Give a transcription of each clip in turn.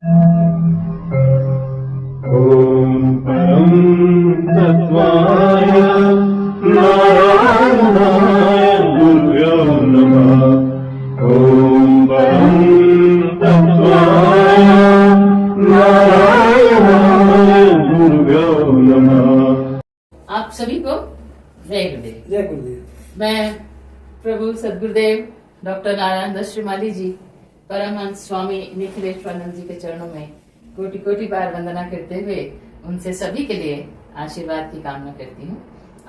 ओम परम तत्वाय नारायणाय गुरुभ्यो नमः। ओम परम तत्वाय नारायणाय गुरुभ्यो नमः। आप सभी को जय गुरुदेव। जय गुरुदेव। मैं प्रभु सदगुरुदेव डॉक्टर नारायण दास श्रीमाली जी, परमहंस स्वामी निखिलेश्वरानंद जी के चरणों में कोटि कोटि बार वंदना करते हुए उनसे सभी के लिए आशीर्वाद की कामना करती हूँ।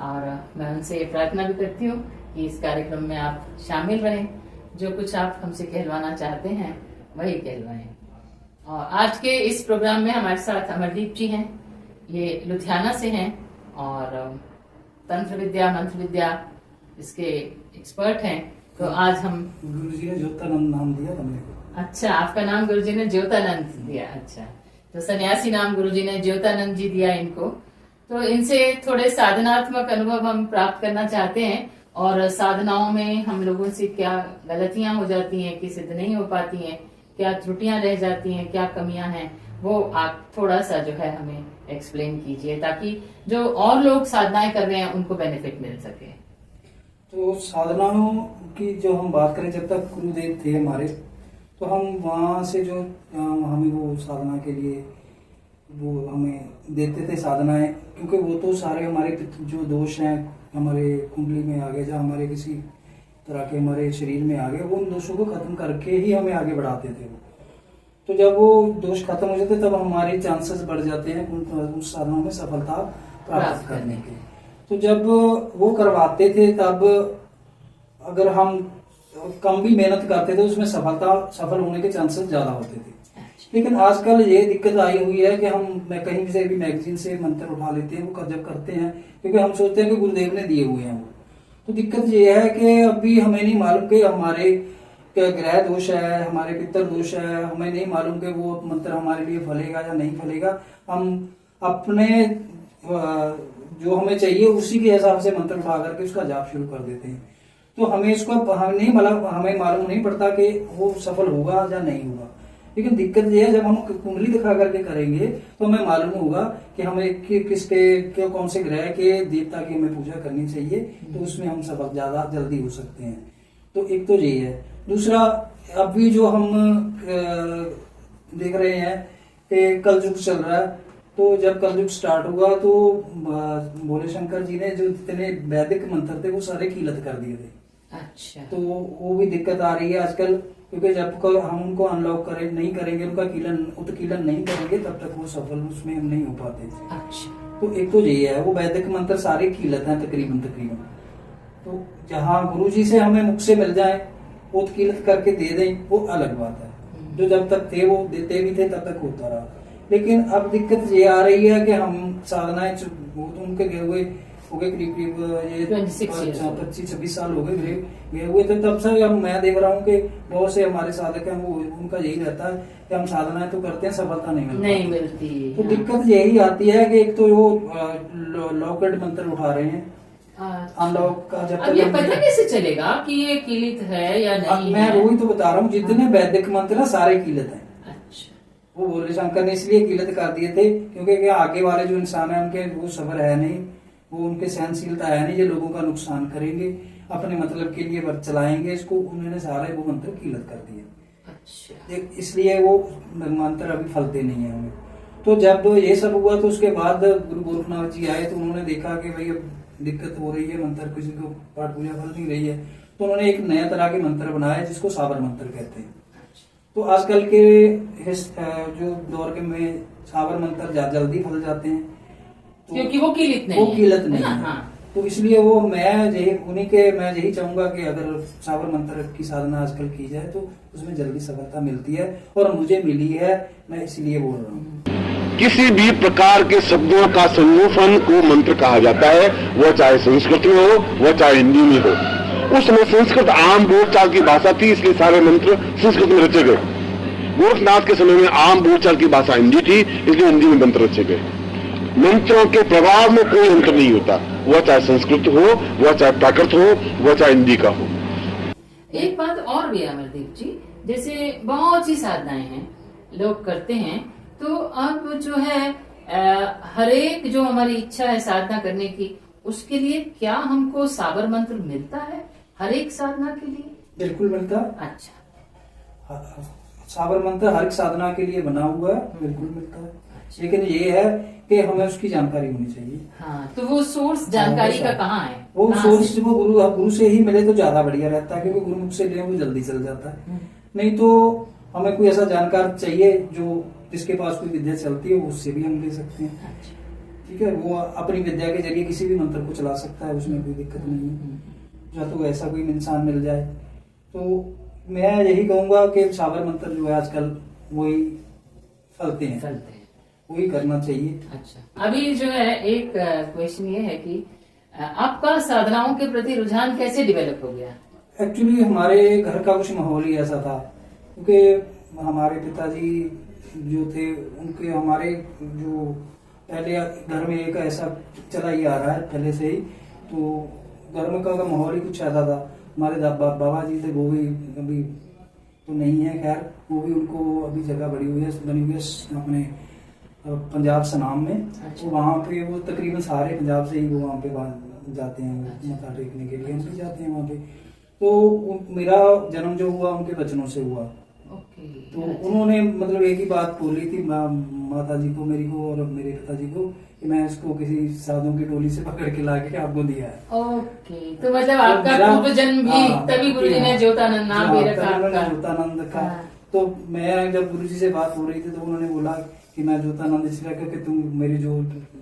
और मैं उनसे ये प्रार्थना भी करती हूँ कि इस कार्यक्रम में आप शामिल रहें, जो कुछ आप हमसे कहलवाना चाहते हैं वही कहलवाएं। और आज के इस प्रोग्राम में हमारे साथ अमरदीप जी हैं, ये लुधियाना से हैं और तंत्र विद्या मंत्र विद्या इसके एक्सपर्ट हैं। तो आज हम गुरुजी ने ज्योतानंद नाम दिया हमने को। अच्छा, आपका नाम गुरुजी ने ज्योतानंद दिया। अच्छा, तो सन्यासी नाम गुरुजी ने ज्योतानंद जी दिया इनको। तो इनसे थोड़े साधनात्मक अनुभव हम प्राप्त करना चाहते हैं और साधनाओं में हम लोगों से क्या गलतियां हो जाती हैं कि सिद्ध नहीं हो पाती हैं, क्या त्रुटियां रह जाती हैं, क्या कमियां हैं, वो आप थोड़ा सा जो है हमें एक्सप्लेन कीजिए ताकि जो और लोग साधनाएं कर रहे हैं उनको बेनिफिट मिल सके। तो साधनाओं की जो हम बात करें, जब तक गुरुदेव थे हमारे, तो हम वहाँ से जो हमें वो साधना के लिए वो हमें देते थे साधनाएं, क्योंकि वो तो सारे हमारे जो दोष हैं हमारे कुंडली में आ गए, या हमारे किसी तरह के हमारे शरीर में आ गए, वो उन दोषों को खत्म करके ही हमें आगे बढ़ाते थे वो। तो जब वो दोष खत्म हो जाते तब हमारे चांसेस बढ़ जाते हैं उन साधनों में सफलता प्राप्त करने के। तो जब वो करवाते थे तब अगर हम कम भी मेहनत करते थे उसमें सफल होने के चांसेस ज्यादा होते थे। लेकिन आजकल ये दिक्कत आई हुई है कि हम कहीं से भी मैगजीन से मंत्र उठा लेते हैं, वो जब करते हैं क्योंकि हम सोचते हैं कि गुरुदेव ने दिए हुए हैं वो। तो दिक्कत ये है कि अभी हमें नहीं मालूम कि हमारे ग्रह दोष है, हमारे पितर दोष है, हमें नहीं मालूम कि वो मंत्र हमारे लिए फलेगा या नहीं फलेगा। हम अपने जो हमें चाहिए उसी के हिसाब से मंत्र उठा करके उसका जाप शुरू कर देते हैं। तो हमें इसको हमें मालूम नहीं पड़ता कि वो सफल होगा या नहीं होगा। लेकिन दिक्कत ये है, जब हम कुंडली दिखा करके करेंगे तो हमें मालूम होगा कि हमें किसके कौन से ग्रह के देवता की हमें पूजा करनी चाहिए, तो उसमें हम सफल ज्यादा जल्दी हो सकते हैं। तो एक तो यही है। दूसरा, अभी जो हम देख रहे हैं कि कलयुग चल रहा है, तो जब कलयुग स्टार्ट हुआ तो भोले शंकर जी ने जो जितने वैदिक मंत्र थे वो सारे कीलत कर दिए थे। अच्छा, तो वो भी दिक्कत आ रही है आजकल, क्योंकि जब हम उनको अनलॉक नहीं करेंगे, उनका उत्कीलन नहीं करेंगे, तब तक वो सफल उसमें हम नहीं हो पाते। अच्छा, तो एक तो यही है, वो वैदिक मंत्र सारे कीलत हैं तकरीबन। तो जहाँ गुरुजी से हमें मुख से मिल जाए, उत्कीलित करके दे दें, वो अलग बात है। जो जब तक थे वो देते भी थे, तब तक होता रहा। लेकिन अब दिक्कत ये आ रही है कि हम साधनाएं वो तो उनके गए हुए हो गए करीब ये 25-26 साल हो गए गए हुए थे, तब से अब मैं देख रहा हूँ कि बहुत से हमारे साधक हैं, वो उनका यही रहता है कि हम साधनाएं तो करते हैं, सफलता नहीं मिलती। तो दिक्कत यही आती है कि एक तो वो लॉकेट मंत्र उठा रहे हैं, अनलॉक का। जब अब ये पता कैसे चलेगा कि ये कीलित है या नहीं? मैं वही तो बता रहा हूँ, जितने वैदिक मंत्र ना सारे कीलत हैं। अच्छा, वो भोले शंकर ने इसलिए कीलत कर दिए थे क्योंकि आगे वाले जो इंसान है उनके वो सबर है नहीं, वो उनके सहनशीलता है नहीं, ये लोगों का नुकसान करेंगे, अपने मतलब के लिए चलाएंगे इसको। उन्होंने सारे वो मंत्र कीलत कर दिए। अच्छा, इसलिए वो मंत्र अभी फलते नहीं है हमें। तो जब ये सब हुआ तो उसके बाद गुरु गोरखनाथ जी आए, तो उन्होंने देखा कि भाई अब दिक्कत हो रही है, मंत्र किसी को पाठ पूजा फल नहीं रही है, तो उन्होंने एक नया तरह के मंत्र बनाए जिसको साबर मंत्र कहते हैं। तो आजकल के जो दौर के में साबर मंत्र जल्दी फल जाते हैं, तो क्योंकि वो कीलित नहीं है। हाँ। तो इसलिए वो मैं यही चाहूंगा कि अगर साबर मंत्र की साधना आजकल की जाए तो उसमें जल्दी सफलता मिलती है, और मुझे मिली है, मैं इसलिए बोल रहा हूँ। किसी भी प्रकार के शब्दों का संगोपन को मंत्र कहा जाता है, वो चाहे संस्कृत में हो, वो चाहे हिंदी में हो। उस समय संस्कृत आम बोलचाल की भाषा थी, इसलिए सारे मंत्र संस्कृत में रचे गए। गोरखनाथ के समय में आम बोलचाल की भाषा हिंदी थी, इसलिए हिंदी में मंत्र रचे गए। मंत्रों के प्रभाव में कोई अंतर नहीं होता, वह चाहे संस्कृत हो, वह चाहे प्राकृत हो, वह चाहे हिंदी का हो। एक बात और भी अमरदीप जी, जैसे बहुत सी साधनाएं हैं लोग करते हैं। तो अब जो है हर एक जो हमारी इच्छा है साधना करने की, उसके लिए क्या हमको साबर मंत्र मिलता है हर एक साधना के लिए? बिल्कुल मिलता है। अच्छा, साबर मंत्र हर एक साधना के लिए बना हुआ है, बिल्कुल मिलता है। लेकिन ये है कि हमें उसकी जानकारी होनी चाहिए। हाँ, तो वो सोर्स जानकारी का कहाँ है? वो कहाँ सोर्स से? वो गुरु से ही मिले तो ज्यादा बढ़िया रहता है, क्योंकि गुरुमुख से ले वो जल्दी चल जाता है। नहीं तो हमें कोई ऐसा जानकार चाहिए जो जिसके पास कोई विद्या चलती है, उससे भी हम ले सकते हैं। अच्छा, ठीक है, वो अपनी विद्या के जरिए किसी भी मंत्र को चला सकता है, उसमें कोई दिक्कत नहीं है। या तो ऐसा कोई इंसान मिल जाए तो मैं यही कहूंगा कि साबर मंत्र जो है आजकल वही चलते हैं, वही करना चाहिए। अच्छा, अभी जो है एक क्वेश्चन ये है कि आपका साधनाओं के प्रति रुझान कैसे डेवलप हो गया? एक्चुअली हमारे घर का कुछ माहौल ही ऐसा था, क्योंकि हमारे पिताजी जो थे उनके हमारे जो पहले घर में एक ऐसा चला ही आ रहा है पहले से ही, तो घर में का माहौल ही कुछ ऐसा था। हमारे बाबा जी थे, वो भी अभी तो नहीं है, खैर वो भी उनको अभी जगह बनी हुई है अपने पंजाब सनाम में। अच्छा। तो वहाँ पे वो तकरीबन सारे पंजाब से ही वो वहाँ पे जाते हैं, मत्था टेकने के लिए हम भी जाते हैं वहाँ पे। तो मेरा जन्म जो हुआ उनके बचनों से हुआ। ओके, तो उन्होंने मतलब एक ही बात बोली थी माता जी को, मेरी को और मेरे पिताजी को, कि मैं इसको किसी साधुओं की टोली से पकड़ के लाके आपको दिया है। ओके, तो मतलब आपका पूर्व जन्म भी तभी गुरुजी ने ज्योतानंद नाम भी रखा आपका? ज्योतानंद का। हाँ। तो मैं जब गुरुजी से बात हो रही थी तो उन्होंने बोला कि मैं ज्योतानंद इसलिए क्योंकि तुम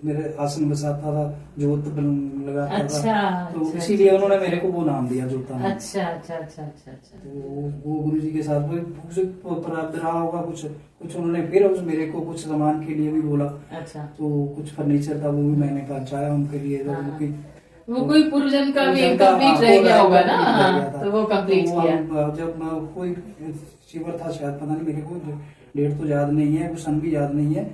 मेरे आसन बसाता था, ज्योत लगाता अच्छा, था, तो अच्छा, इसीलिए उन्होंने मेरे को वो नाम दिया ज्योतानंद। अच्छा अच्छा अच्छा अच्छा अच्छा। तो वो गुरुजी के साथ प्राप्त रहा होगा कुछ उन्होंने फिर उस मेरे को कुछ सामान के लिए भी बोला। अच्छा, तो कुछ फर्नीचर था वो भी मैंने पहुंचाया उनके लिए। हाँ। उनकी वो कोई पूर्व जन्म का भी उनका, इनकम्प्लीट रह गया होगा ना, तो वो कंप्लीट किया। जब कोई शिविर था शायद, पता नहीं मेरे को डेट तो याद नहीं है, कुछ सन भी याद नहीं है।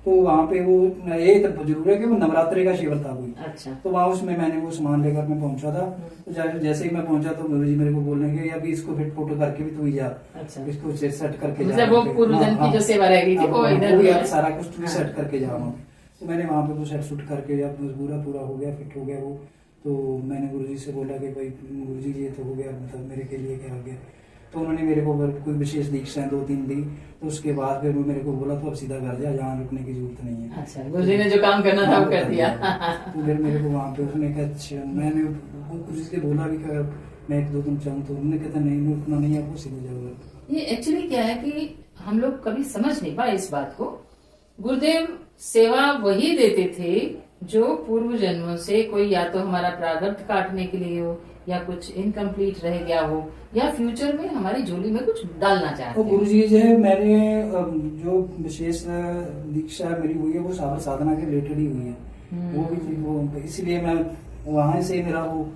तो वहाँ पे वो ये तो जरूर है कि वो नवरात्रि का शिविर था कोई। अच्छा, तो वहाँ उसमें मैंने वो सामान लेकर मैं पहुंचा था। तो जैसे ही मैं पहुंचा तो गुरुजी मेरे को बोलने के अभी इसको फिर फोटो करके भी तू ही जा, अच्छा, इसको सेट करके जा। मतलब वो पूर्व जन्म की जो सेवा रह गई थी वो इधर भी है। सारा कुछ तू सेट करके जा वहाँ पे। तो मैंने वहाँ पे वो सेट सूट करके जब पूरा हो गया, फिट हो गया वो, तो मैंने गुरुजी से बोला कि भाई गुरुजी ये तो हो गया, मतलब मेरे के लिए क्या हो गया। तो उन्होंने मेरे को कोई विशेष दीक्षाएं 2-3 दी। तो उसके बाद फिर वो मेरे को बोला तो अब सीधा घर जा, यहाँ रुकने की जरूरत नहीं है। अच्छा, गुरुजी ने जो काम करना था वो कर दिया। तो फिर मेरे को वहाँ पे उसने कहा अच्छा, मैंने गुरुजी से बोला भी कि अगर मैं 1-2 दिन चाहूँ, तो उन्होंने कहता नहीं रुकना नहीं, आपको सीधे जाओ। ये एक्चुअली क्या है कि हम लोग कभी समझ नहीं पाए इस बात को। गुरुदेव सेवा वही देते थे जो पूर्व जन्मों से कोई या तो हमारा प्रारब्ध काटने के लिए हो, या कुछ इनकम्प्लीट रह गया हो, या फ्यूचर में हमारी झोली में कुछ डालना चाहते तो हैं। गुरुजी जो है मैंने जो विशेष दीक्षा मेरी हुई है वो साबर साधना के रिलेटेड ही हुई है। वो भी वो इसलिए मैं वहां से मेरा वो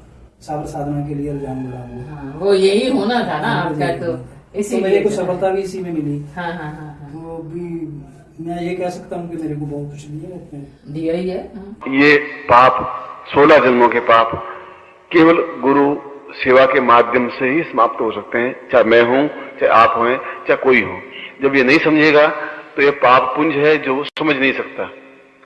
साबर साधना के लिए रुझान मिला हुआ। हाँ, वो यही होना था ना आपका, तो इसीलिए मेरे को सफलता भी इसी में मिली। हाँ हाँ हाँ हाँ, तो भी मैं ये कह सकता हूँ कि मेरे को बहुत कुछ दिया ही है। हाँ। ये पाप 16 जन्मों के पाप केवल गुरु सेवा के माध्यम से ही समाप्त हो सकते हैं, चाहे मैं हूं, चाहे आप हों, चाहे कोई हो। जब ये नहीं समझेगा तो ये पाप पुंज है जो वो समझ नहीं सकता।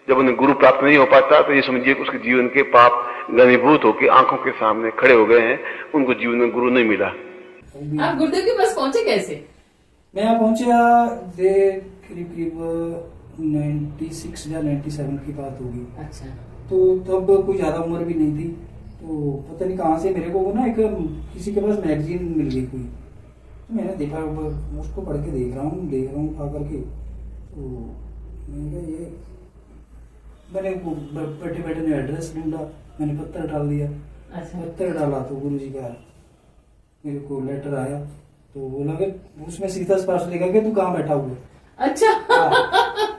जब उन्हें गुरु प्राप्त नहीं हो पाता तो ये समझिए कि उसके जीवन के पाप घनीभूत होकर आंखों के सामने खड़े हो गए हैं, उनको जीवन में गुरु नहीं मिला। आप गुरुदेव के पास पहुंचे कैसे? मैं यहाँ पहुंचा करीब 96 या 97 की बात होगी। अच्छा, तो तब कोई ज्यादा उम्र भी नहीं थी। तो पता नहीं कहाँ से मेरे को ना एक किसी के पास मैगजीन मिल गई कोई। तो मैंने देखा, उसको पढ़ के देख रहा हूँ खा करके। तो मैंने बैठे बैठे ने एड्रेस ढूंढा, मैंने पत्थर डाल दिया। अच्छा, पत्थर डाला तो गुरुजी का मेरे को लेटर आया। तो बोला कि उसमें सीधा स्पष्ट लिखा कि तू कहाँ बैठा हुआ। अच्छा,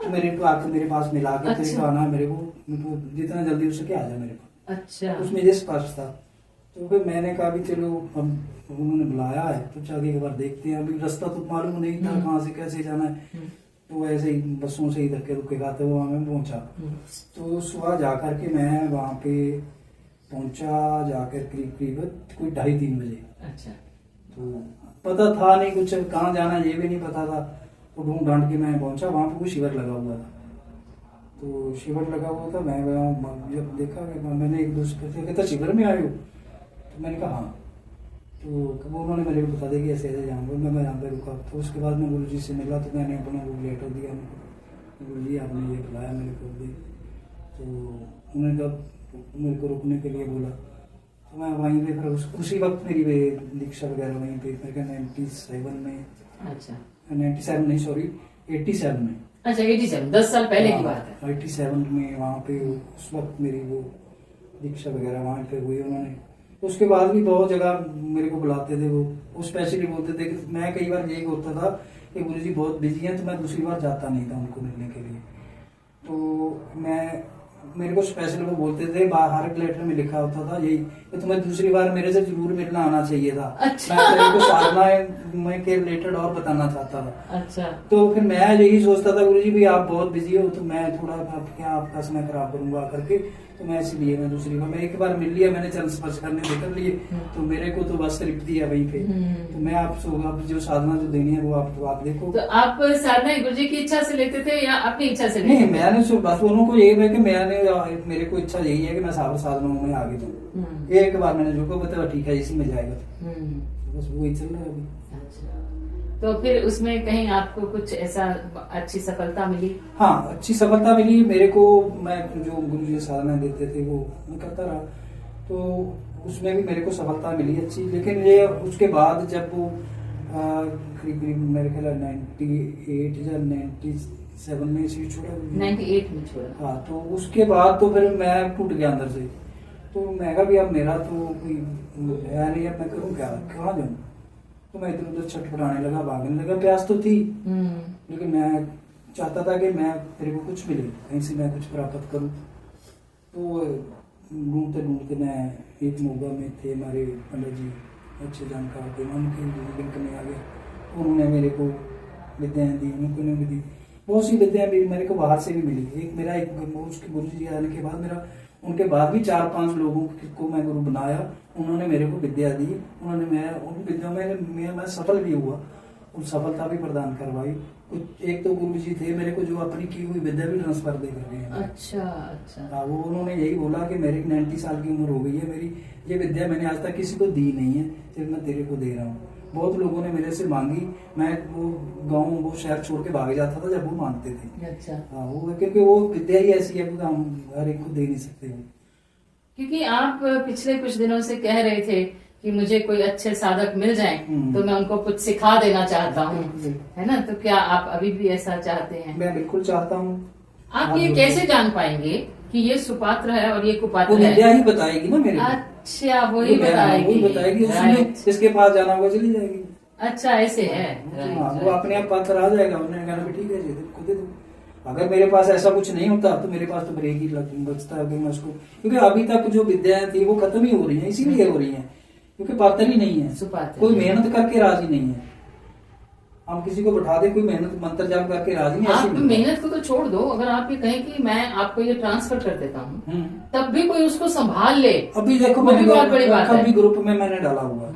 तो मेरे को आके मेरे पास मिला के तेरे को आना है, मेरे को जितना जल्दी हो सके आ जा मेरे पास। अच्छा, उसमें ये स्पष्ट था। तो फिर मैंने कहा भी चलो हम उन्होंने बुलाया है तो चल एक बार देखते हैं। अभी रास्ता तो मालूम नहीं था कहाँ से कैसे जाना है। तो ऐसे ही बसों से ही धक्के रुके खाते हुए वहां में पहुंचा। तो सुबह जाकर के मैं वहां पे पहुंचा, जाकर करीब कोई 2:30-3 बजे। अच्छा, तो पता था नहीं कुछ, कहाँ जाना ये भी नहीं पता था। वो ढूंढ ढांड के मैं पहुंचा वहां पे, वो शिविर लगा हुआ था। तो शिविर लगा हुआ था, मैं गया, जब देखा कि मैंने एक दूसरे से कहता शिविर में आए हो, तो मैंने कहा हाँ। तो वो उन्होंने मेरे को बता दिया कि ऐसे ऐसे जाऊँगा, मैं यहाँ पे रुका। तो उसके बाद मैं गुरु जी से मिला, तो मैंने अपना वो लेटर दिया उनको, गुरु जी आपने ये बुलाया मेरे को भी। तो उन्होंने जब मेरे को रुकने के लिए बोला, तो मैं वहीं पे फिर उसी वक्त मेरी वे दीक्षा वगैरह वहीं पे मेरे का 97 में, अच्छा 97 नहीं सॉरी 87 में, अच्छा 87, 10 साल पहले की बात है। 87 में वहाँ पे उस वक्त मेरी वो दीक्षा वगैरह वहाँ पे हुई उन्होंने। उसके बाद भी बहुत जगह मेरे को बुलाते थे, वो स्पेशली बोलते थे कि मैं कई बार यही होता था कि गुरु जी बहुत बिजी हैं, तो मैं दूसरी बार जाता नहीं था उनको मिलने के लिए। तो मेरे को स्पेशल वो बोलते थे, हर एक लेटर में लिखा होता था यही कि तुम्हें दूसरी बार मेरे से जरूर मिलना आना चाहिए था। अच्छा। मैं तेरे को साधना में के रिलेटेड और बताना चाहता था। अच्छा। तो फिर मैं यही सोचता था गुरु जी भी आप बहुत बिजी हो, तो मैं थोड़ा आपका समय खराब करूंगा करके, तो मैं इसलिए मैं दूसरी बार, मैं एक बार मिल लिया, मैंने चरण स्पर्श करने देकर लिए, तो मेरे को तो बस तृप्ति दिया वहीं पे। तो मैं आप जो साधना जो देनी है वो आप देखो। तो आप साधना गुरु जी की इच्छा से लेते थे या अपनी इच्छा से लेते नहीं, थे? मैंने बस उनको यही है कि मेरे को इच्छा यही है कि मैं साधनाओं में आगे जाऊँ। एक बार मैंने जो को बताया ठीक है इसी में जाएगा, तो बस वही चल रहा है अभी। अच्छा, तो फिर उसमें कहीं आपको कुछ ऐसा अच्छी सफलता मिली? हाँ, अच्छी सफलता मिली मेरे को। मैं जो गुरु जी साधना देते थे वो मैं करता रहा, तो उसमें भी मेरे को सफलता मिली अच्छी। लेकिन ये उसके बाद जब वो करीब करीब मेरे ख्याल 98 या 97 में इसी छोड़ा, 98 में छोड़ा। हाँ, तो उसके बाद तो फिर मैं टूट गया अंदर से। तो मैं कहा भी अब मेरा तो कोई है नहीं, अब मैं करूँ क्या, कहाँ जाऊँ। तो मैं इधर उधर छटपटाने लगा, भागने लगा। प्यास तो थी, लेकिन मैं चाहता था कि मैं मेरे को कुछ मिले, कहीं से मैं कुछ प्राप्त करूं। तो ढूंढते ढूंढते मैं एक मोगा में थे हमारे पंडित जी, अच्छे जानकार थे, उनके लिंक में आ गया। उन्होंने मेरे को विद्याएं दी, उन्होंने भी दी बहुत सी विद्याएं भी मेरे को बाहर से भी मिली। उसके गुरु जी आने के बाद मेरा उनके बाद भी 4-5 लोगों को मैं गुरु बनाया, उन्होंने मेरे को विद्या दी, उन्होंने मैं उन विद्या में मैं सफल भी हुआ, उन सफलता भी प्रदान करवाई। कुछ एक तो गुरु जी थे मेरे को जो अपनी की हुई विद्या भी ट्रांसफर दे कर गए हैं। अच्छा अच्छा। हाँ, वो उन्होंने यही बोला कि मेरी 90 साल की उम्र हो गई है, मेरी ये विद्या मैंने आज तक किसी को दी नहीं है, सिर्फ मैं तेरे को दे रहा हूँ। बहुत लोगों ने मेरे से मांगी, मैं वो गाँव वो शहर छोड़ के भाग जाता था जब वो मांगते थे। अच्छा। हाँ, वो क्योंकि वो विद्या ही ऐसी है कि हम हर एक को दे नहीं सकते। क्योंकि आप पिछले कुछ दिनों से कह रहे थे कि मुझे कोई अच्छे साधक मिल जाएं तो मैं उनको कुछ सिखा देना चाहता हूँ, है ना? तो क्या आप अभी भी ऐसा चाहते हैं? मैं बिल्कुल चाहता हूँ। आप ये कैसे जान पाएंगे कि ये सुपात्र है और ये कुपात्र वो है? विद्या ही बताएगी ना मेरे को। अच्छा, वही बताएगी। उसमें जिसके पास जाना होगा चली जाएगी। अच्छा, ऐसे है। हाँ, वो अपने आप पात्र आ जाएगा, उन्होंने कहना भी ठीक है जी खुद दे दो। अगर मेरे पास ऐसा कुछ नहीं होता तो मेरे पास तो ब्रेक ही बचता है मैं उसको, क्योंकि अभी तक जो विद्याएं थी वो खत्म ही हो रही है, इसीलिए हो रही है क्योंकि पात्र ही नहीं है, कोई मेहनत करके राजी नहीं है। हम किसी को बैठा दे, कोई मेहनत मंत्र जाप करके राजी नहीं। आप मेहनत को तो छोड़ दो, अगर आप ये कहें कि मैं आपको ये ट्रांसफर कर देता हूँ तब भी कोई उसको संभाल ले, अभी देखो मैंने बहुत बड़ी बात है। अभी ग्रुप में मैंने डाला हुआ है।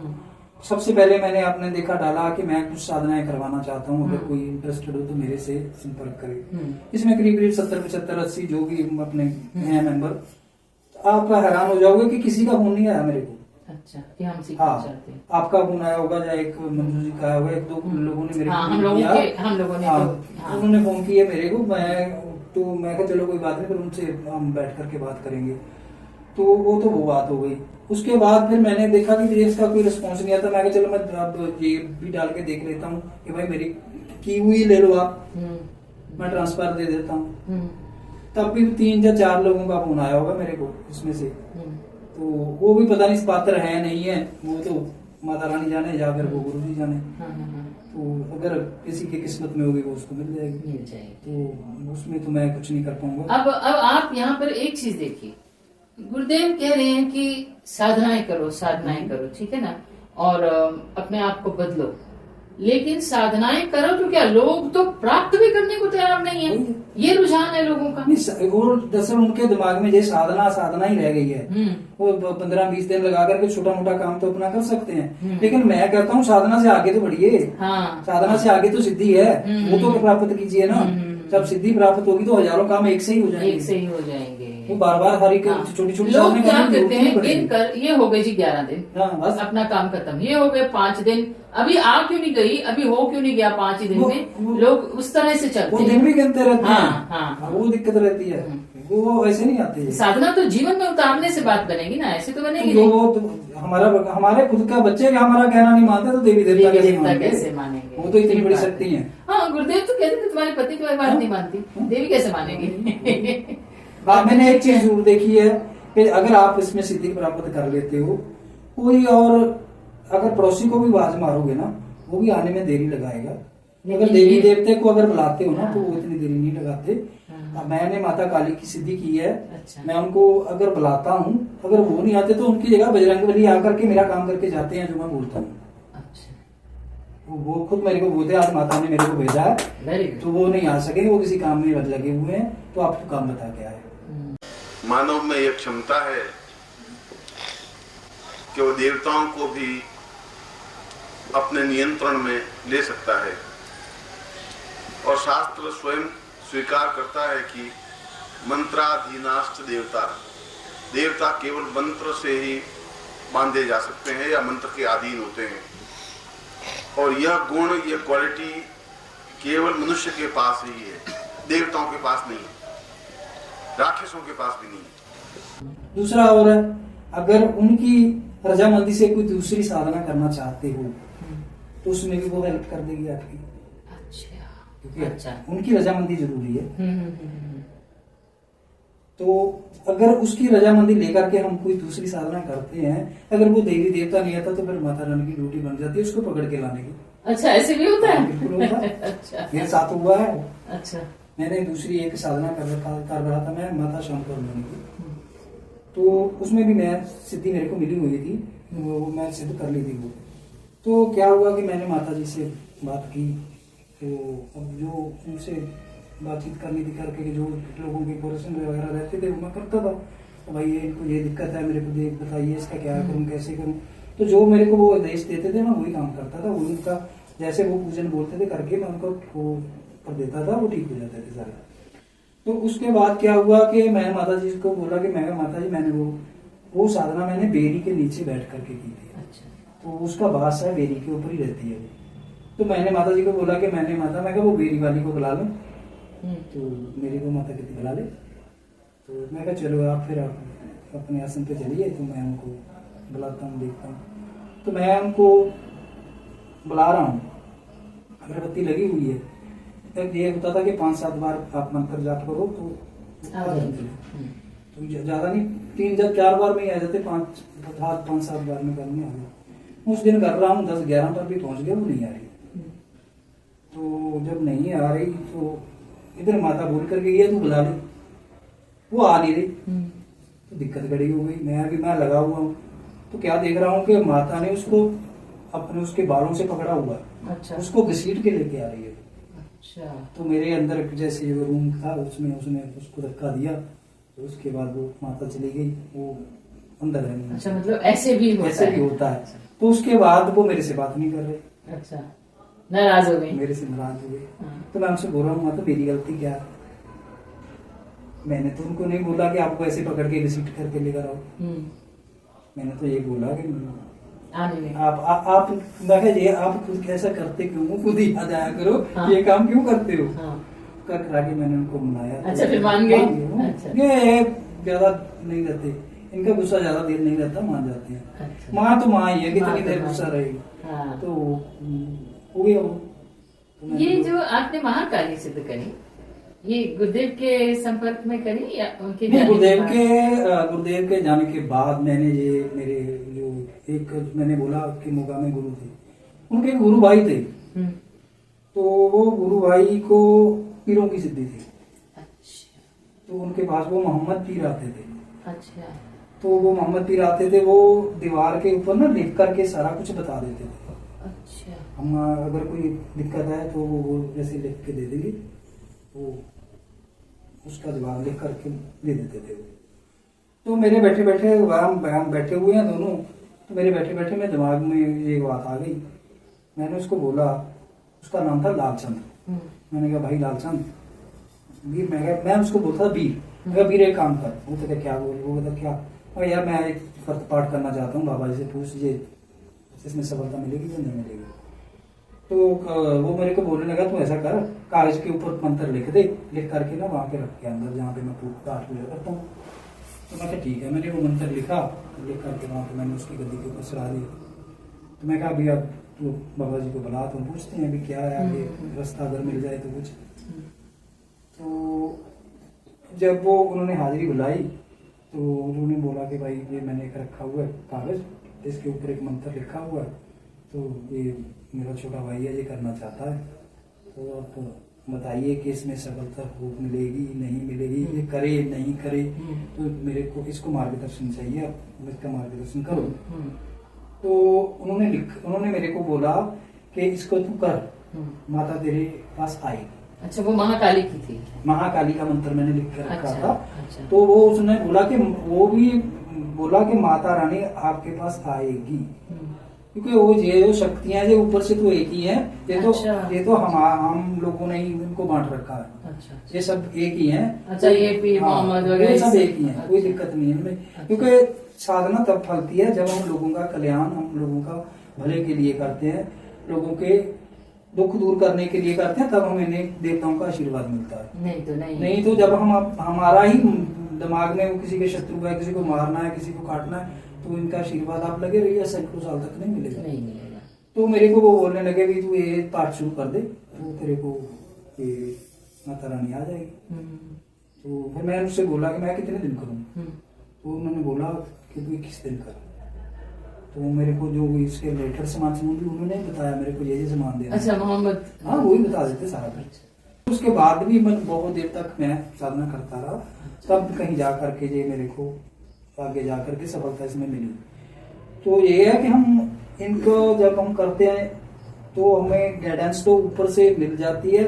सबसे पहले मैंने आपने देखा डाला कि मैं कुछ साधनाएं करवाना चाहता हूँ, अगर कोई इंटरेस्टेड हो तो मेरे से संपर्क करे। इसमें करीब करीब 70, 75, 80 जो भी अपने हैं मेंबर। आप हैरान हो जाओगे कि किसी का फोन नहीं आया मेरे को। अच्छा, कि हम सीखना चाहते हैं। आपका फोन आया होगा या एक मंजू जी का आया होगा, 1-2 लोगों ने मेरे को हम लोगों ने उन्होंने फोन किया मेरे को। मैं कहा चलो कोई बात नहीं, फिर उनसे हम बैठ करके बात करेंगे। तो वो बात हो गई। उसके बाद फिर मैंने देखा कि इसका कोई रिस्पॉन्स नहीं आता। मैं कहा चलो मैं अब ये भी डाल के देख लेता हूँ कि भाई मेरी की हुई ले लो आप, मैं ट्रांसफर दे देता हूँ। तब भी 3 या 4 लोगों का फोन आया होगा मेरे को इसमें से। तो वो भी पता नहीं पात्र है नहीं है, वो तो माता रानी जाने या फिर वो गुरु जी जाने। तो अगर किसी की किस्मत में होगी वो उसको मिल जाएगी। तो उसमें तो मैं कुछ नहीं कर पाऊंगा। अब आप यहाँ पर एक चीज देखिए, गुरुदेव कह रहे हैं कि साधनाएं करो, ठीक है ना, और अपने आप को बदलो, लेकिन साधनाएं करो तो क्या, लोग तो प्राप्त भी करने को तैयार नहीं है। ये रुझान है लोगों का। नहीं, वो दरअसल उनके दिमाग में ये साधना ही रह गई है। वो 15-20 दिन लगा करके छोटा मोटा काम तो अपना कर सकते हैं, लेकिन मैं कहता हूँ साधना से आगे तो बढ़िए। हाँ। साधना से आगे तो सिद्धि है, वो तो प्राप्त कीजिए ना। जब सिद्धि प्राप्त होगी तो हजारों काम एक से ही हो जाएंगे। एक से ही हो जाएंगे। वो बार बार हर एक छोटी छोटी लोग क्या करते हैं, गिन कर ये हो गए जी 11 दिन, बस अपना काम खत्म। ये हो गए 5 दिन, अभी आ क्यों नहीं गई, अभी हो क्यों नहीं गया 5 दिन में। लोग उस तरह से चलते वो हैं। दिन भी गिनते रहते हैं। हाँ। वो दिक्कत रहती है, वो ऐसे नहीं आती है। साधना तो जीवन में उतारने से बात बनेगी ना, ऐसे तो बनेगी जो नहीं। वो तो हमारे खुद का बच्चे का हमारा कहना नहीं मानते तो देवी देवता कैसे मानेंगे। वो तो इतनी बड़ी शक्ति है। हाँ, गुरुदेव तो कहते थे तुम्हारे पति तुम्हारी बात नहीं मानती, देवी कैसे मानेगी। मैंने एक चीज जरूर देखी है कि अगर आप इसमें सिद्धि प्राप्त कर लेते हो, कोई और अगर पड़ोसी को भी आवाज मारोगे ना, वो भी आने में देरी लगाएगा। अगर देवी देवते को अगर बुलाते हो ना तो वो इतनी देरी नहीं लगाते। अब मैंने माता काली की सिद्धि की है। अच्छा। मैं उनको अगर बुलाता हूँ, अगर वो नहीं आते तो उनकी जगह बजरंगबली आकर के मेरा काम करके जाते हैं, जो मैं बोलता हूँ। अच्छा। वो खुद मेरे को बोलते हैं आज माता ने मेरे को भेजा है, वेरी गुड। तो वो नहीं आ सकेंगे, वो किसी काम में लगे हुए हैं, तो आप तो काम बता के आए। मानव में यह क्षमता है कि वो देवताओं को भी अपने नियंत्रण में ले सकता है, और शास्त्र स्वयं स्वीकार करता है कि मंत्राधीनाश्च देवता, देवता केवल मंत्र से ही बांधे जा सकते हैं या मंत्र के अधीन होते हैं। और यह गुण, यह क्वालिटी केवल मनुष्य के पास ही है, देवताओं के पास नहीं, राक्षसों के पास भी नहीं। दूसरा और है, अगर उनकी रजामंदी से कोई दूसरी साधना करना चाहते हो तो उसमें भी वो हेल्प कर देगी आपकी। अच्छा। क्योंकि अच्छा। उनकी रजामंदी जरूरी है। तो अगर उसकी रजामंदी लेकर के हम कोई दूसरी साधना करते हैं, अगर वो देवी देवता नहीं आता तो फिर माता रानी की ड्यूटी बन जाती है उसको पकड़ के लाने की। अच्छा, ऐसे भी होता है। बिल्कुल होता है। अच्छा। मेरे साथ हुआ है। अच्छा। मैंने दूसरी एक साधना कर रहा था मैं, माता शंकर मुनि की, तो उसमें भी मैं सिद्धि मेरे को मिली हुई थी, वो मैं सिद्ध कर ली थी वो। तो क्या हुआ कि मैंने माता जी से बात की, तो अब जो उनसे बातचीत करनी थी करके कि जो लोगों के पोर्शन वगैरह रहते थे वो मैं करता था। तो भाई इनको ये दिक्कत है, मेरे को देख बताइए इसका क्या करूँ, कैसे करूँ। तो जो मेरे को वो आदेश देते थे मैं वही काम करता था, वही उनका जैसे वो पूजन बोलते थे करके मैं उनको वो कर देता था, वो ठीक हो जाते थे सारे। तो उसके बाद क्या हुआ कि मैंने माता जी को बोला कि मैं माता जी मैंने वो साधना मैंने बेरी के नीचे बैठ करके की थी। अच्छा। तो उसका बास है बेरी के ऊपर ही रहती है वो। तो मैंने माता जी को बोला कि मैं क्या वो बेरी वाली को बुला लूं, तो मेरी को माता कहती बुला ले। तो मैं कहा चलो आप फिर आप अपने आसन पे चलिए, तो मैं उनको बुलाता हूँ, देखता हूँ। तो मैं उनको बुला रहा हूँ, अगरबत्ती लगी हुई है। तब ये होता था कि 5-7 बार आप मंत्र जाप करो तो ज्यादा नहीं, 3-4 बार में ही आ जाते, 5-7 बार में करने आ गए। उस दिन कर रहा हूँ 10-11 पर भी पहुंच गया, वो नहीं आ रही। तो जब नहीं आ रही तो इधर माता बोल करके गई तू बुला ली, वो आ नहीं रही। तो दिक्कत खड़ी हो गई। मैं लगा हुआ हूँ तो क्या देख रहा हूँ कि माता ने उसको अपने उसके बालों से पकड़ा हुआ है। अच्छा। उसको घसीट के लेके आ रही है। अच्छा। तो मेरे अंदर जैसे वो रूम था उसमें उसने उसको धक्का दिया, तो उसके बाद वो माता चली गई, वो अंदर है। अच्छा, मतलब ऐसे भी होता है। तो उसके बाद वो मेरे से बात नहीं कर रहे। अच्छा, नाराज हो गई, मेरे से नाराज हो गए। तो मैं उनसे बोल रहा हूँ माता मेरी गलती क्या है, मैंने तो उनको नहीं बोला कि आपको ऐसे पकड़ के घसीट करके लेकर आओ। मैंने तो ये बोला कि आप ये आप खुद कैसा करते क्यों हो, खुद ही याद आया करो। हाँ। ये काम क्यों करते हो। हाँ। कर के मैंने उनको मनाया। अच्छा, फिर मान गई। अच्छा। ये ज्यादा नहीं रहते, इनका गुस्सा ज्यादा देर नहीं रहता, मान जाते हैं। अच्छा। माँ तो माँ ही है, कितनी देर गुस्सा रहेगी। हाँ। तो हो गया वो। ये जो आपने महाकाली सिद्ध करी, ये गुरुदेव के संपर्क में करी या उनके गुरुदेव के जाने के बाद मैंने ये मेरे जो एक मैंने बोला कि मोगा में गुरु थे, उनके गुरु भाई थे। तो वो गुरु भाई को पीरों की सिद्धि थी। अच्छा। तो उनके पास वो मोहम्मद पीर आते थे। अच्छा। तो वो मोहम्मद पीर आते थे, वो दीवार के ऊपर ना लिख करके सारा कुछ बता देते थे। अच्छा। हम अगर कोई दिक्कत है तो वो जैसे लिख के दे देंगे, तो उसका जवाब लिख करके दे देते थे वो। तो मेरे बैठे बैठे हम बैठे हुए हैं दोनों, तो मेरे बैठे बैठे मेरे दिमाग में ये बात आ गई। मैंने उसको बोला, उसका नाम था लालचंद। मैंने कहा भाई लालचंद, वीर, मैं उसको बोलता था वीर। मैं कहा वीर एक काम कर। वो कहता क्या बोल, वो कहता क्या, अरे यार मैं एक व्रत पाठ करना चाहता हूँ, बाबा जी से पूछ लीजिए इसमें सफलता मिलेगी या नहीं मिलेगी। तो वो मेरे को बोलने लगा, तू ऐसा कर, कागज के ऊपर मंत्र लिख दे, लिख करके ना वहां के रख के अंदर जहाँ पे मैं पाठ पूजा करता हूँ। तो मैं कहा ठीक है। मैंने वो मंत्र लिखा, लिख करके वहां पे मैंने उसकी गद्दी के ऊपर चढ़ा दी। तो मैं कहा भैया तो बाबा जी को बुला, तो पूछते हैं अभी क्या है आगे रास्ता, अगर मिल जाए तो कुछ। तो जब वो उन्होंने हाजिरी बुलाई तो उन्होंने बोला कि भाई ये मैंने एक रखा हुआ है कागज, इसके ऊपर एक मंत्र लिखा हुआ है, तो ये मेरा छोटा भाई है, ये करना चाहता है, तो आप बताइए कि इसमें सफलता हो मिलेगी नहीं मिलेगी, ये करे नहीं करे, तो मेरे को इसको मार्गदर्शन चाहिए, आप इसका मार्गदर्शन करो। तो उन्होंने मेरे को बोला कि इसको तू कर, माता तेरे पास आएगी। अच्छा, वो महाकाली की थी। महाकाली का मंत्र मैंने लिख कर रखा अच्छा, था। अच्छा। तो वो उसने बोला कि वो भी बोला कि माता रानी आपके पास आएगी, क्योंकि वो ये जो शक्तियां जो ऊपर से तो एक ही है, ये तो हम लोगों ने ही इनको बांट रखा है। अच्छा, ये सब एक ही है। अच्छा, ये पीर मोहम्मद वगैरह ये सब एक ही है, अच्छा। कोई दिक्कत नहीं है इनमें। क्योंकि साधना तब फलती है जब हम लोगों का कल्याण, हम लोगों का भले के लिए करते हैं, लोगों के दुख दूर करने के लिए करते हैं, तब हमें इन्हें देवताओं का आशीर्वाद मिलता है। नहीं तो जब हम हमारा ही दिमाग में वो किसी के शत्रु है, किसी को मारना है, किसी को काटना है, तो इनका आशीर्वाद आप लगे रहिए, सैकड़ों साल तक नहीं मिलेगा। तो मेरे को वो बोलने लगे भी तू ये पाठ शुरू कर दे, तो तेरे को ये माता रानी आ जाएगी। तो फिर मैंने उससे बोला कि मैं कितने दिन करूँ। तो उन्होंने बोला कि तू 21 दिन कर। तो मेरे को जो इसके रिलेटेड सामान उन्होंने बताया, मेरे को ये सामान देना। अच्छा, मोहम्मद, हाँ वही बता देते सारा कुछ। उसके बाद भी मैं बहुत देर तक मैं साधना करता रहा, तब कहीं जा करके ये मेरे को आगे जा करके सफलता इसमें मिली। तो ये है कि हम इनको जब हम करते हैं तो हमें गाइडेंस तो ऊपर से मिल जाती है।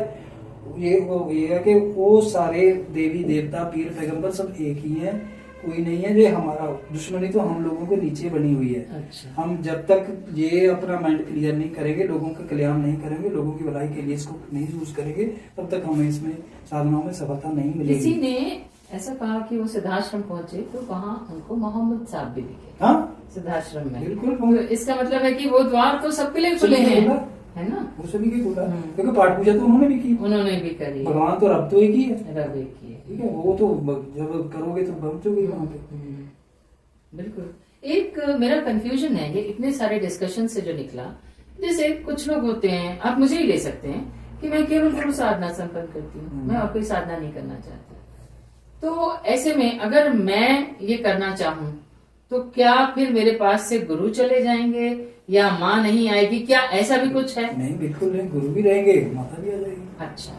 ये है कि वो सारे देवी देवता पीर पैगंबर सब एक ही हैं, कोई नहीं है। जो हमारा दुश्मनी तो हम लोगों के नीचे बनी हुई है। अच्छा। हम जब तक ये अपना माइंड क्लियर नहीं करेंगे, लोगों का कल्याण नहीं करेंगे, लोगों की भलाई के लिए इसको नहीं यूज करेंगे, तब तक हमें इसमें साधनाओं में सफलता नहीं मिलेगी। किसी ने ऐसा कहा कि वो सिद्धाश्रम पहुंचे तो वहाँ उनको मोहम्मद साहब भी दिखे। हाँ सिद्धाश्रम में बिल्कुल। तो इसका मतलब है कि वो द्वार तो सबके लिए खुले हैं, है ना? वो सभी की बोला, क्योंकि पाठ पूजा तो उन्होंने भी की, उन्होंने भी करी। भगवान तो रब तो एक ही है, रब एक ही है। ठीक है। वो तो जब करोगे तो पहुंचोगे वहां पे। बिल्कुल। एक मेरा कंफ्यूजन है, ये इतने सारे डिस्कशन से जो निकला, जैसे कुछ लोग होते हैं, आप मुझे ही ले सकते हैं कि मैं केवल गुरु साधना संपन्न करती हूँ, मैं और कोई साधना नहीं करना चाहती। तो ऐसे में अगर मैं ये करना चाहूँ तो क्या फिर मेरे पास से गुरु चले जाएंगे या माँ नहीं आएगी? क्या ऐसा भी कुछ है? नहीं, बिल्कुल नहीं, गुरु भी रहेंगे, माता भी आ जाएगी। अच्छा,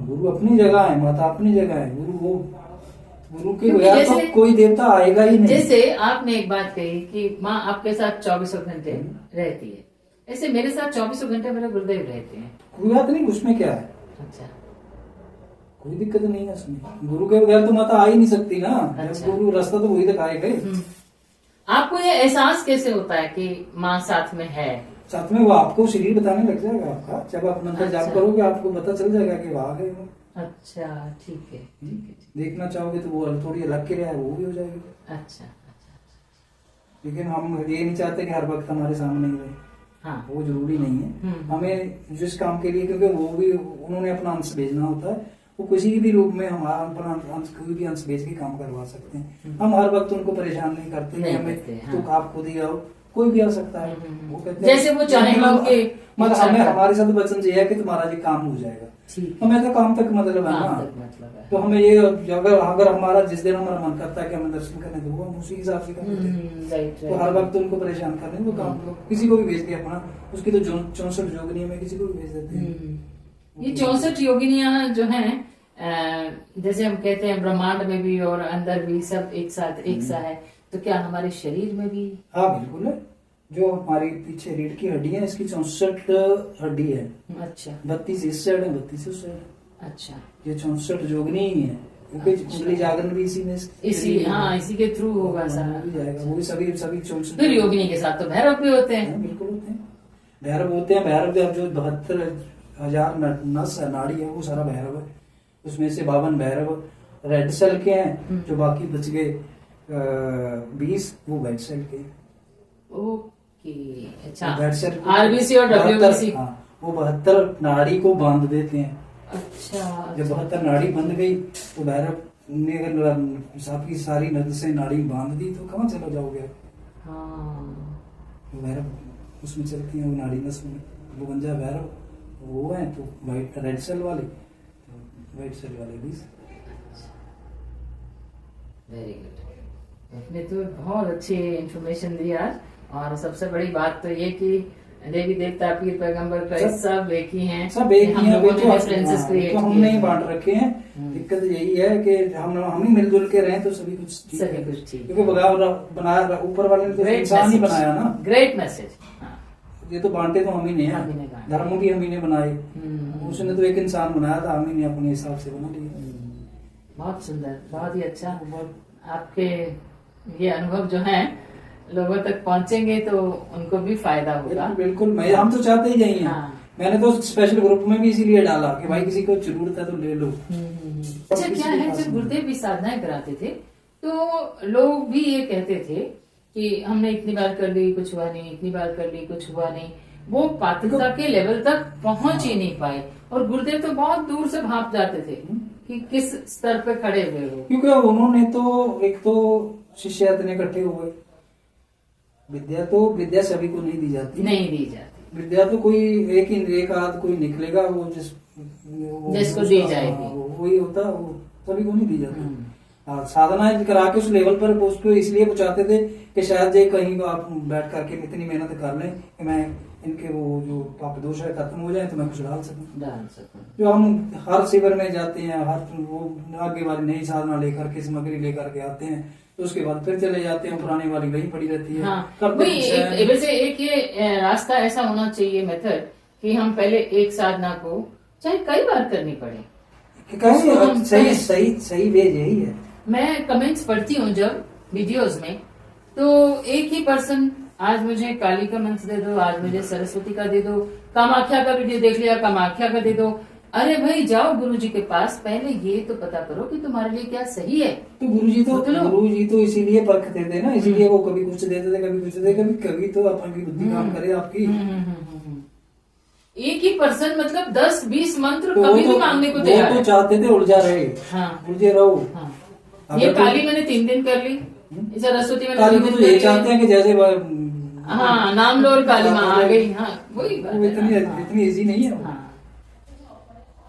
गुरु अपनी जगह है, माता अपनी जगह है। गुरु के क्योंकि बगैर तो कोई देवता आएगा ही नहीं। जैसे आपने एक बात कही कि माँ आपके साथ 24 घंटे रहती है, ऐसे मेरे साथ 24 घंटे मेरे गुरुदेव रहते हैं। कोई बात नहीं, उसमें क्या है, अच्छा, कोई दिक्कत नहीं है उसमें। गुरु के बगैर तो माता आ ही नहीं सकती ना। अच्छा। गुरु रास्ता तो वही दिखाएगा। आपको ये एहसास कैसे होता है कि माँ साथ में है? साथ में वो आपको शरीर बताने लग जाएगा आपका, जब आप मंत्र जाप अच्छा। करोगे आपको पता चल जाएगा कि वहां गए वो। अच्छा, ठीक है, ठीक है। देखना चाहोगे तो वो थोड़ी अलग के रहा है, वो भी हो जाएगी। अच्छा, अच्छा, लेकिन हम ये नहीं चाहते कि हर वक्त हमारे सामने ही रहे, हाँ, वो जरूरी नहीं है। हमें जिस काम के लिए, क्योंकि वो भी उन्होंने अपना अंश भेजना होता है, वो किसी भी रूप में हमारा अपना अंश, कोई भी अंश भेज के काम करवा सकते हैं। हम हर वक्त उनको परेशान नहीं करते कि हमें तो आप खुद ही आओ, कोई भी आ सकता है। वो कहते हैं जैसे वो चाहेंगे उनके मतलब हमें हमारे साथ वचन ये है कि तुम्हारा जी काम हो जाएगा, हमें तो काम तक मतलब है ना। तो हमें ये अगर हमारा जिस दिन हमारा मन करता है कि हमें दर्शन करने दो, हम उसी हिसाब से करते हैं। तो हर वक्त उनको परेशान करने वो काम किसी को भी भेज के अपना, उसकी तो 64 योगिनी में किसी को भी भेज देते हैं। ये 64 योगिनियां जो हैं, जैसे हम कहते हैं ब्रह्मांड में भी और अंदर भी सब एक साथ एक सा है, तो क्या हमारे शरीर में भी? हाँ बिल्कुल है, जो हमारी पीछे रीढ़ की हड्डी है, इसकी 64 हड्डी है। अच्छा 32 इस साइड है, 32 उस साइड है। अच्छा। ये 64 जोगनी ही है, क्योंकि कुंडली जागरण भी इसी में इसी के थ्रू होगा सारा। हो जाएगा, वो भी सभी 64। फिर योगिनी के साथ तो भैरव भी होते हैं। बिल्कुल होते हैं, भैरव होते हैं। भैरव जब जो 72,000 नस है, नाड़ी है, वो सारा भैरव है। उसमें से 52 भैरव रेड सेल के हैं, जो बाकी बच गए 20 वो व्हाइट सेल के हैं। ओके अच्छा। व्हाइट सेल आरबीसी और डब्ल्यूबीसी, वो 72 नाड़ी को बांध देते हैं। अच्छा। जब 72 नाड़ी बंध गई तो भैरव ने अगर आपकी सारी नसें नाड़ी बांध दी तो कहाँ चला जाओगे? हाँ तो भैरव उसमें चलती है, वो नाड़ी नस में वो बन जाए भैरव, वो है तो व्हाइट रेड सेल वाले, व्हाइट सेल वाले भी। Very good. आपने तो बहुत अच्छी इंफॉर्मेशन दी आज। और सबसे बड़ी बात तो ये कि देवी देवता पीर पैगंबर क्राइस्ट सब एक ही हैं। सब एक ही हम हैं, लोगों ने तो डिफरेंसेस क्रिएट तो हमने ही बांट रखे हैं। दिक्कत यही है कि हम ही मिलजुल के रहें तो सभी कुछ ठीक सभी है। कुछ ठीक। क्योंकि बनाया ऊपर वाले ने तो इंसान ही बनाया ना। Great message. ये तो बांटे तो हम ही नहीं हम ही ने है, बांटे। धर्म भी हम ही ने बनाए। उसने तो एक इंसान बनाया था, हम ही ने अपने हिसाब से बना लिया। बहुत सुंदर, बहुत ही अच्छा। आपके ये अनुभव जो है लोगों तक पहुंचेंगे तो उनको भी फायदा होगा। बिल्कुल, हम तो चाहते ही यही हैं। हाँ। मैंने तो स्पेशल ग्रुप में भी इसीलिए डाला कि भाई किसी को जरूरत है तो ले लो। अच्छा क्या है, जब गुरुदेव भी साधनाएं कराते थे तो लोग भी ये कहते थे कि हमने इतनी बार कर ली कुछ हुआ नहीं, इतनी बार कर ली कुछ हुआ नहीं। वो पात्रता के लेवल तक पहुंच ही नहीं पाए और गुरुदेव तो बहुत दूर से भाप जाते थे कि किस स्तर पे खड़े हुए हो। क्योंकि उन्होंने तो एक तो शिष्य इतने इकट्ठे हुए, विद्या सभी को नहीं दी जाती। नहीं दी जाती विद्या तो कोई एक आध कोई निकलेगा, वो जिसको दी जाएगी। वही होता, वो सभी को नहीं दी जाती। साधना करा के उस लेवल पर उसको इसलिए पहुंचाते थे कि शायद ये कहीं आप बैठ करके इतनी मेहनत कर लें कि मैं इनके वो जो पाप दोष है खत्म हो जाए तो मैं कुछ डाल सकूं। जो हम हर शिविर में जाते हैं, हर वो आगे वाली नई साधना लेकर के सामग्री लेकर के आते हैं, तो उसके बाद फिर चले जाते हैं, पुरानी वाली वहीं पड़ी रहती है। हाँ, वैसे एक ये रास्ता ऐसा होना चाहिए मेथड कि हम पहले एक साधना को चाहे कई बार करनी पड़े। सही वे यही है। मैं कमेंट्स पढ़ती हूँ जब वीडियोस में, तो एक ही पर्सन आज मुझे काली का मंत्र दे दो, आज मुझे सरस्वती का दे दो, कामाख्या का वीडियो देख लिया कामाख्या का दे दो। अरे भाई जाओ गुरुजी के पास, पहले ये तो पता करो कि तुम्हारे लिए क्या सही है। तो गुरुजी तो इसीलिए परखते थे ना, इसीलिए वो कभी कुछ देते थे, कभी कुछ देते, कभी तो अपन की बुद्धि काम करे आपकी। एक ही पर्सन मतलब 10-20 मंत्र कभी भी मांगने को तैयार तो चाहते थे उलझा रहे। हाँ, उलझे रहो। हाँ। ये काली मैंने 3 दिन कर ली, सरस्वती मैंने काली को तो ये चाहते हैं कि जैसे हाँ नाम लो और काली माँ आ गई। हाँ वही बात वो इतनी इजी नहीं है। हाँ,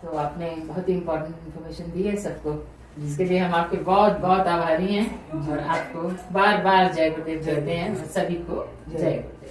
तो आपने बहुत ही इम्पोर्टेंट इन्फॉर्मेशन दी है सबको, जिसके लिए हम आपके बहुत बहुत आभारी हैं और आपको बार बार जय गुरुदेव कहते हैं। सभी को जय गुरुदेव।